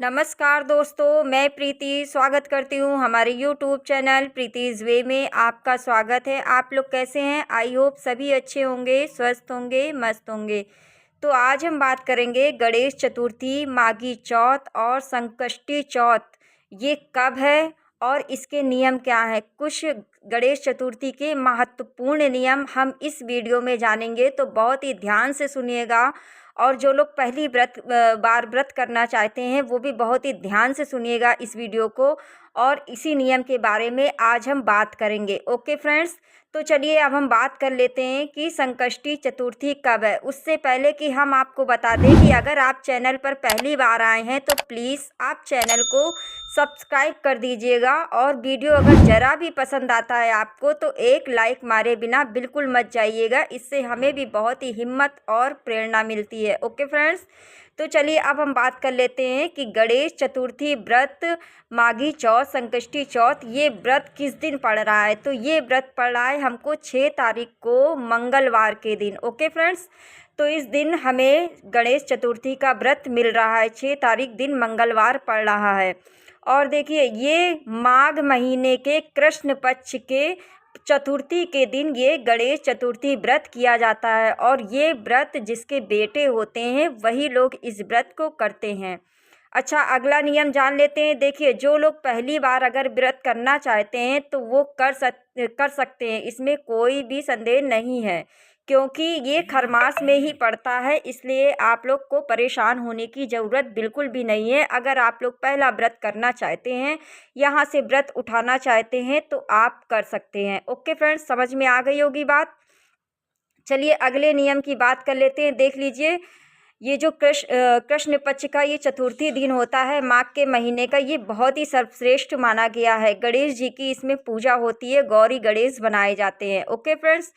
नमस्कार दोस्तों, मैं प्रीति स्वागत करती हूँ हमारे यूट्यूब चैनल प्रीतिज़ वे में। आपका स्वागत है। आप लोग कैसे हैं? आई होप सभी अच्छे होंगे, स्वस्थ होंगे, मस्त होंगे। तो आज हम बात करेंगे गणेश चतुर्थी, माघी चौथ और संकष्टी चौथ ये कब है और इसके नियम क्या हैं। कुछ गणेश चतुर्थी के महत्वपूर्ण नियम हम इस वीडियो में जानेंगे, तो बहुत ही ध्यान से सुनिएगा। और जो लोग पहली बार व्रत करना चाहते हैं वो भी बहुत ही ध्यान से सुनिएगा इस वीडियो को, और इसी नियम के बारे में आज हम बात करेंगे। ओके फ्रेंड्स, तो चलिए अब हम बात कर लेते हैं कि संकष्टी चतुर्थी कब है। उससे पहले कि हम आपको बता दें कि अगर आप चैनल पर पहली बार आए हैं तो प्लीज़ आप चैनल को सब्सक्राइब कर दीजिएगा, और वीडियो अगर ज़रा भी पसंद आता है आपको तो एक लाइक मारे बिना बिल्कुल मत जाइएगा। इससे हमें भी बहुत ही हिम्मत और प्रेरणा मिलती है। ओके फ्रेंड्स, तो चलिए अब हम बात कर लेते हैं कि गणेश चतुर्थी व्रत, माघी चौथ, संकष्टी चौथ ये व्रत किस दिन पड़ रहा है। तो ये व्रत पड़ रहा है हमको 6 तारीख को मंगलवार के दिन। ओके फ्रेंड्स, तो इस दिन हमें गणेश चतुर्थी का व्रत मिल रहा है। 6 तारीख दिन मंगलवार पड़ रहा है। और देखिए, ये माघ महीने के कृष्ण पक्ष के चतुर्थी के दिन ये गणेश चतुर्थी व्रत किया जाता है, और ये व्रत जिसके बेटे होते हैं वही लोग इस व्रत को करते हैं। अच्छा, अगला नियम जान लेते हैं। देखिए, जो लोग पहली बार अगर व्रत करना चाहते हैं तो वो कर सकते हैं, इसमें कोई भी संदेह नहीं है, क्योंकि ये खरमास में ही पड़ता है। इसलिए आप लोग को परेशान होने की ज़रूरत बिल्कुल भी नहीं है। अगर आप लोग पहला व्रत करना चाहते हैं, यहाँ से व्रत उठाना चाहते हैं तो आप कर सकते हैं। ओके फ्रेंड्स, समझ में आ गई होगी बात। चलिए अगले नियम की बात कर लेते हैं। देख लीजिए, ये जो कृष्ण पक्ष का ये चतुर्थी दिन होता है माघ के महीने का, ये बहुत ही सर्वश्रेष्ठ माना गया है। गणेश जी की इसमें पूजा होती है, गौरी गणेश बनाए जाते हैं। ओके फ्रेंड्स,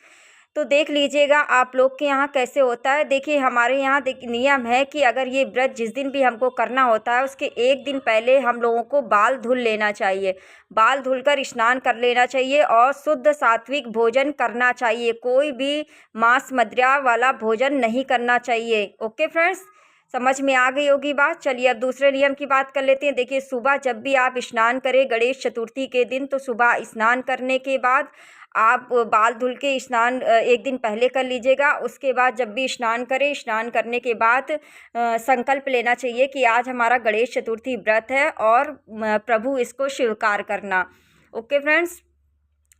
तो देख लीजिएगा आप लोग के यहाँ कैसे होता है। देखिए, हमारे यहाँ नियम है कि अगर ये व्रत जिस दिन भी हमको करना होता है उसके एक दिन पहले हम लोगों को बाल धुल लेना चाहिए। बाल धुलकर स्नान कर लेना चाहिए और शुद्ध सात्विक भोजन करना चाहिए। कोई भी मांस मदिरा वाला भोजन नहीं करना चाहिए। ओके फ्रेंड्स, समझ में आ गई होगी बात। चलिए अब दूसरे नियम की बात कर लेते हैं। देखिए, सुबह जब भी आप स्नान करें गणेश चतुर्थी के दिन, तो सुबह स्नान करने के बाद आप बाल धुल के स्नान एक दिन पहले कर लीजिएगा। उसके बाद जब भी स्नान करें, स्नान करने के बाद संकल्प लेना चाहिए कि आज हमारा गणेश चतुर्थी व्रत है और प्रभु इसको स्वीकार करना। ओके फ्रेंड्स,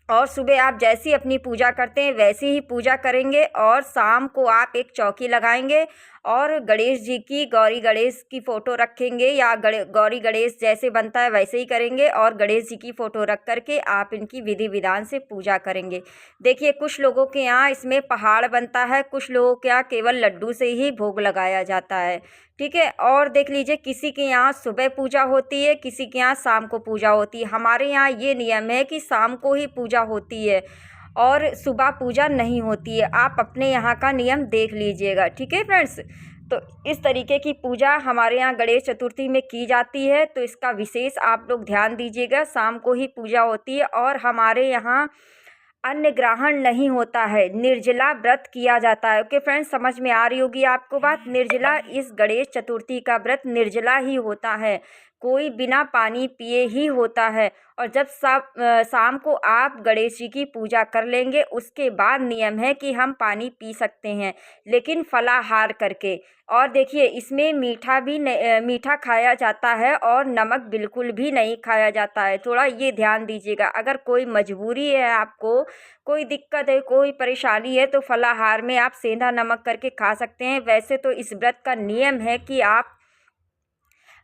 और सुबह आप जैसी अपनी पूजा करते हैं वैसी ही पूजा करेंगे, और शाम को आप एक चौकी लगाएंगे और गणेश जी की, गौरी गणेश की फ़ोटो रखेंगे, या गौरी गणेश जैसे बनता है वैसे ही करेंगे, और गणेश जी की फ़ोटो रख करके आप इनकी विधि विधान से पूजा करेंगे। देखिए, कुछ लोगों के यहाँ इसमें पहाड़ बनता है, कुछ लोगों के यहाँ केवल लड्डू से ही भोग लगाया जाता है। ठीक है, और देख लीजिए, किसी के यहाँ सुबह पूजा होती है, किसी के यहाँ शाम को पूजा होती है। हमारे यहाँ ये नियम है कि शाम को ही पूजा होती है और सुबह पूजा नहीं होती है। आप अपने यहाँ का नियम देख लीजिएगा। ठीक है फ्रेंड्स, तो इस तरीके की पूजा हमारे यहाँ गणेश चतुर्थी में की जाती है, तो इसका विशेष आप लोग ध्यान दीजिएगा। शाम को ही पूजा होती है, और हमारे यहाँ अन्न ग्रहण नहीं होता है, निर्जला व्रत किया जाता है। ओके फ्रेंड्स, समझ में आ रही होगी आपको बात। निर्जला, इस गणेश चतुर्थी का व्रत निर्जला ही होता है, कोई बिना पानी पिए ही होता है। और जब शाम को आप गणेश जी की पूजा कर लेंगे, उसके बाद नियम है कि हम पानी पी सकते हैं, लेकिन फलाहार करके। और देखिए, इसमें मीठा खाया जाता है और नमक बिल्कुल भी नहीं खाया जाता है। थोड़ा ये ध्यान दीजिएगा। अगर कोई मजबूरी है, आपको कोई दिक्कत है, कोई परेशानी है, तो फलाहार में आप सेंधा नमक करके खा सकते हैं। वैसे तो इस व्रत का नियम है कि आप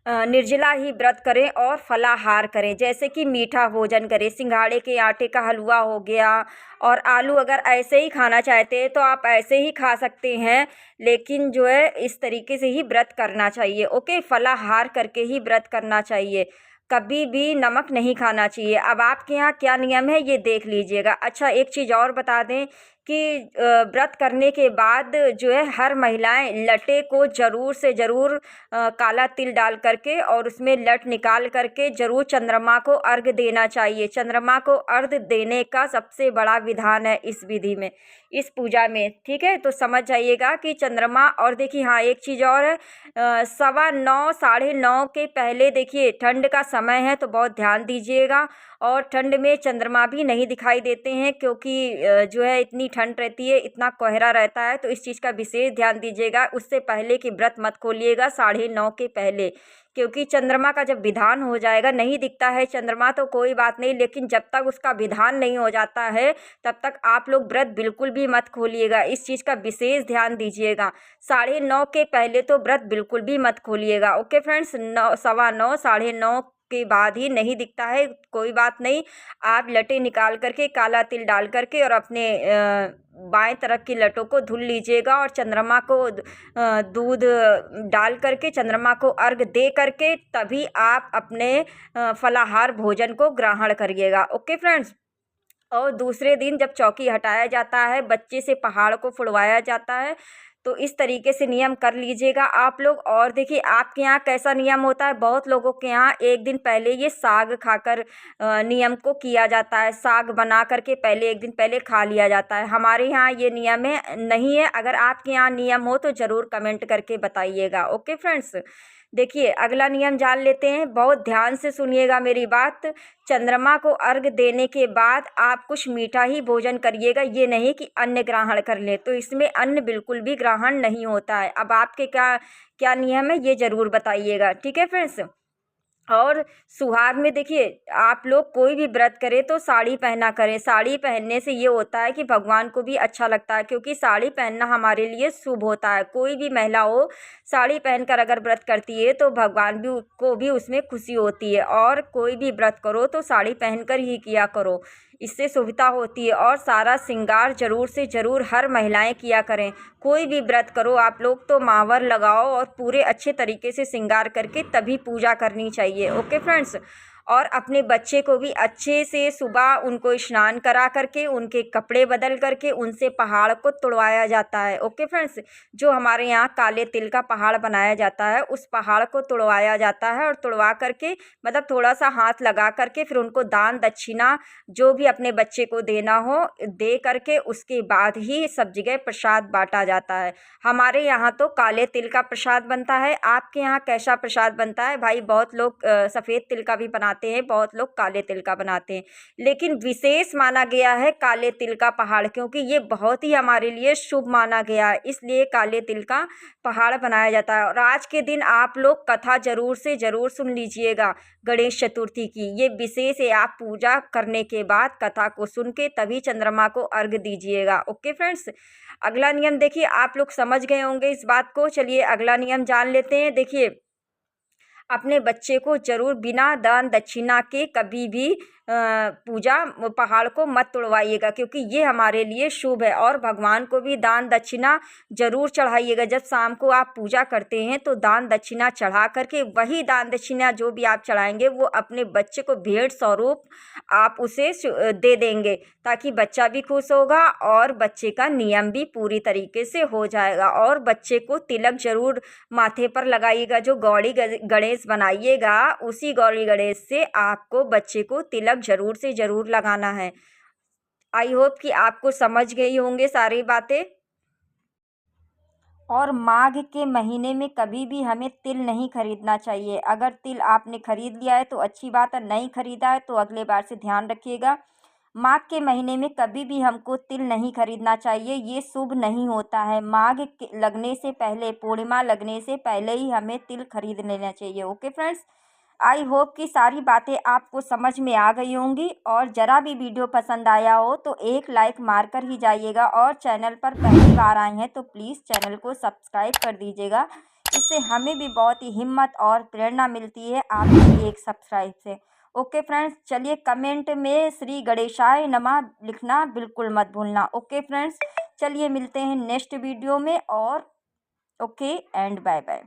निर्जला ही व्रत करें और फलाहार करें, जैसे कि मीठा भोजन करें। सिंघाड़े के आटे का हलवा हो गया, और आलू अगर ऐसे ही खाना चाहते हैं तो आप ऐसे ही खा सकते हैं, लेकिन जो है इस तरीके से ही व्रत करना चाहिए। ओके, फलाहार करके ही व्रत करना चाहिए, कभी भी नमक नहीं खाना चाहिए। अब आपके यहाँ क्या नियम है ये देख लीजिएगा। अच्छा, एक चीज़ और बता दें कि व्रत करने के बाद जो है हर महिलाएं लटे को ज़रूर से ज़रूर काला तिल डाल करके और उसमें लट निकाल करके ज़रूर चंद्रमा को अर्घ देना चाहिए। चंद्रमा को अर्घ देने का सबसे बड़ा विधान है इस विधि में, इस पूजा में, ठीक है। तो समझ जाइएगा कि चंद्रमा, और देखिए हाँ एक चीज़ और है, 9:15 9:30 के पहले देखिए ठंड का समय है तो बहुत ध्यान दीजिएगा। और ठंड में चंद्रमा भी नहीं दिखाई देते हैं क्योंकि जो है इतनी ठंड रहती है, इतना कोहरा रहता है, तो इस चीज़ का विशेष ध्यान दीजिएगा। उससे पहले कि व्रत मत खोलिएगा 9:30 के पहले, क्योंकि चंद्रमा का जब विधान हो जाएगा, नहीं दिखता है चंद्रमा तो कोई बात नहीं, लेकिन जब तक उसका विधान नहीं हो जाता है तब तक आप लोग व्रत बिल्कुल भी मत खोलिएगा। इस चीज़ का विशेष ध्यान दीजिएगा। 9:30 के पहले तो व्रत बिल्कुल भी मत खोलिएगा। ओके फ्रेंड्स, 9:15 9:30 के बाद ही नहीं दिखता है, कोई बात नहीं। आप लटे निकाल करके काला तिल डाल करके और अपने बाएं तरफ की लटों को धुल लीजिएगा और चंद्रमा को दूध डाल करके चंद्रमा को अर्घ दे करके तभी आप अपने फलाहार भोजन को ग्रहण करिएगा। Okay friends. और दूसरे दिन जब चौकी हटाया जाता है, बच्चे से पहाड़ को फुड़वाया जाता है, तो इस तरीके से नियम कर लीजिएगा आप लोग। और देखिए आपके यहाँ कैसा नियम होता है, बहुत लोगों के यहाँ एक दिन पहले ये साग खाकर नियम को किया जाता है, साग बना करके पहले एक दिन पहले खा लिया जाता है। हमारे यहाँ ये नियम है नहीं है। अगर आपके यहाँ नियम हो तो ज़रूर कमेंट करके बताइएगा। ओके फ्रेंड्स, देखिए अगला नियम जान लेते हैं, बहुत ध्यान से सुनिएगा मेरी बात। चंद्रमा को अर्घ देने के बाद आप कुछ मीठा ही भोजन करिएगा, ये नहीं कि अन्न ग्रहण कर लें, तो इसमें अन्न बिल्कुल भी ग्रहण नहीं होता है। अब आपके क्या क्या नियम है ये ज़रूर बताइएगा, ठीक है फ्रेंड्स। और सुहाग में देखिए आप लोग कोई भी व्रत करें तो साड़ी पहना करें। साड़ी पहनने से ये होता है कि भगवान को भी अच्छा लगता है, क्योंकि साड़ी पहनना हमारे लिए शुभ होता है। कोई भी महिला हो साड़ी पहनकर अगर व्रत करती है तो भगवान भी को भी उसमें खुशी होती है। और कोई भी व्रत करो तो साड़ी पहनकर ही किया करो, इससे सुविधा होती है। और सारा श्रृंगार ज़रूर से ज़रूर हर महिलाएं किया करें। कोई भी व्रत करो आप लोग तो मावर लगाओ और पूरे अच्छे तरीके से श्रृंगार करके तभी पूजा करनी चाहिए। Okay friends. और अपने बच्चे को भी अच्छे से सुबह उनको स्नान करा करके उनके कपड़े बदल करके उनसे पहाड़ को तुड़वाया जाता है। ओके फ्रेंड्स, जो हमारे यहाँ काले तिल का पहाड़ बनाया जाता है उस पहाड़ को तुड़वाया जाता है। और तुड़वा करके मतलब थोड़ा सा हाथ लगा करके फिर उनको दान दक्षिणा जो भी अपने बच्चे को देना हो दे करके उसके बाद ही सब जगह प्रसाद बांटा जाता है। हमारे यहाँ तो काले तिल का प्रसाद बनता है। आपके यहाँ कैसा प्रसाद बनता है भाई? बहुत लोग सफ़ेद तिल का भी बनाते हैं, बहुत लोग काले तिल का बनाते हैं, लेकिन विशेष माना गया है काले तिल का पहाड़, क्योंकि ये बहुत ही हमारे लिए शुभ माना गया है, इसलिए काले तिल का पहाड़ बनाया जाता है। और आज के दिन आप लोग कथा ज़रूर से ज़रूर सुन लीजिएगा गणेश चतुर्थी की, ये विशेष है। आप पूजा करने के बाद कथा को सुन के तभी चंद्रमा को अर्घ दीजिएगा। ओके फ्रेंड्स, अगला नियम देखिए आप लोग समझ गए होंगे इस बात को। चलिए अगला नियम जान लेते हैं। देखिए अपने बच्चे को ज़रूर बिना दान दक्षिणा के कभी भी पूजा पहाड़ को मत तोड़वाइएगा, क्योंकि ये हमारे लिए शुभ है। और भगवान को भी दान दक्षिणा ज़रूर चढ़ाइएगा। जब शाम को आप पूजा करते हैं तो दान दक्षिणा चढ़ा करके वही दान दक्षिणा जो भी आप चढ़ाएंगे वो अपने बच्चे को भेंट स्वरूप आप उसे दे देंगे, ताकि बच्चा भी खुश होगा और बच्चे का नियम भी पूरी तरीके से हो जाएगा। और बच्चे को तिलक ज़रूर माथे पर लगाइएगा। जो गौरी गणेश बनाइएगा उसी गौरी गणेश से आपको बच्चे को तिलक ज़रूर से ज़रूर लगाना है। आई होप कि आपको समझ गई होंगे सारी बातें। और माघ के महीने में कभी भी हमें तिल नहीं खरीदना चाहिए। अगर तिल आपने खरीद लिया है तो अच्छी बात है, नहीं खरीदा है तो अगले बार से ध्यान रखिएगा। माघ के महीने में कभी भी हमको तिल नहीं खरीदना चाहिए, ये शुभ नहीं होता है। माघ लगने से पहले, पूर्णिमा लगने से पहले ही हमें तिल खरीद लेना चाहिए। ओके फ्रेंड्स, आई होप कि सारी बातें आपको समझ में आ गई होंगी। और ज़रा भी वीडियो पसंद आया हो तो एक लाइक मार कर ही जाइएगा। और चैनल पर पहली बार आए हैं तो प्लीज़ चैनल को सब्सक्राइब कर दीजिएगा। इससे हमें भी बहुत ही हिम्मत और प्रेरणा मिलती है आपके एक सब्सक्राइब से। ओके फ्रेंड्स, चलिए कमेंट में श्री गणेशाय नमः लिखना बिल्कुल मत भूलना। ओके फ्रेंड्स, चलिए मिलते हैं नेक्स्ट वीडियो में। और ओके एंड बाय बाय।